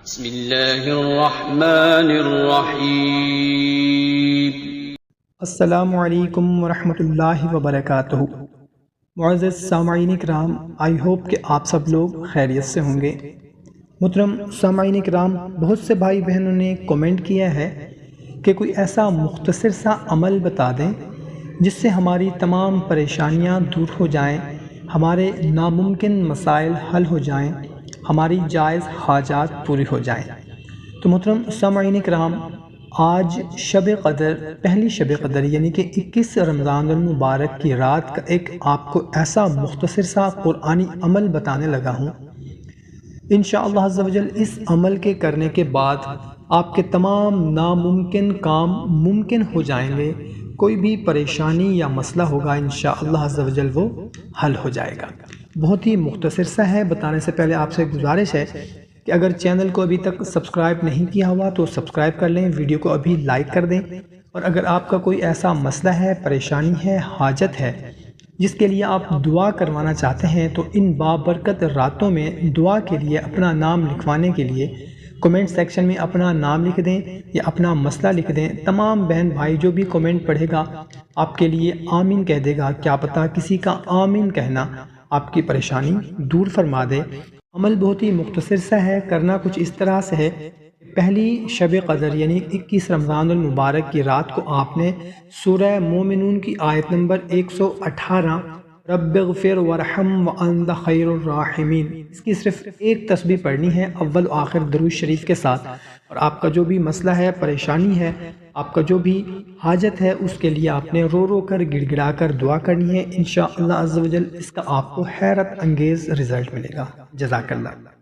بسم اللہ الرحمن الرحیم۔ السلام علیکم ورحمۃ اللہ وبرکاتہ۔ معزز سامعین کرام، آئی ہوپ کہ آپ سب لوگ خیریت سے ہوں گے۔ محترم سامعین کرام، بہت سے بھائی بہنوں نے کومنٹ کیا ہے کہ کوئی ایسا مختصر سا عمل بتا دیں جس سے ہماری تمام پریشانیاں دور ہو جائیں، ہمارے ناممکن مسائل حل ہو جائیں، ہماری جائز حاجات پوری ہو جائیں۔ تو محترم سامعین کرام، آج شب قدر، پہلی شب قدر یعنی کہ 21 رمضان المبارک کی رات کا ایک آپ کو ایسا مختصر سا قرآنی عمل بتانے لگا ہوں۔ انشاءاللہ عز و جل اس عمل کے کرنے کے بعد آپ کے تمام ناممکن کام ممکن ہو جائیں گے، کوئی بھی پریشانی یا مسئلہ ہوگا انشاءاللہ عز و جل وہ حل ہو جائے گا۔ بہت ہی مختصر سا ہے، بتانے سے پہلے آپ سے گزارش ہے کہ اگر چینل کو ابھی تک سبسکرائب نہیں کیا ہوا تو سبسکرائب کر لیں، ویڈیو کو ابھی لائک کر دیں، اور اگر آپ کا کوئی ایسا مسئلہ ہے، پریشانی ہے، حاجت ہے جس کے لیے آپ دعا کروانا چاہتے ہیں تو ان بابرکت راتوں میں دعا کے لیے اپنا نام لکھوانے کے لیے کومنٹ سیکشن میں اپنا نام لکھ دیں یا اپنا مسئلہ لکھ دیں۔ تمام بہن بھائی جو بھی کومنٹ پڑھے گا آپ کے لیے آمین کہہ دے گا، کیا پتہ کسی کا آمین کہنا آپ کی پریشانی دور فرما دے۔ عمل بہت ہی مختصر سا ہے، کرنا کچھ اس طرح سے ہے۔ پہلی شب قدر یعنی 21 رمضان المبارک کی رات کو آپ نے سورہ مومنون کی آیت نمبر 118 رب اغفر ورحم وانت خیر الراحمین، اس کی صرف ایک تسبیح پڑھنی ہے اول و آخر درود شریف کے ساتھ، اور آپ کا جو بھی مسئلہ ہے، پریشانی ہے، آپ کا جو بھی حاجت ہے، اس کے لیے آپ نے رو رو کر گڑ گڑا کر دعا کرنی ہے۔ انشاءاللہ عز و جل اس کا آپ کو حیرت انگیز رزلٹ ملے گا۔ جزاک اللہ۔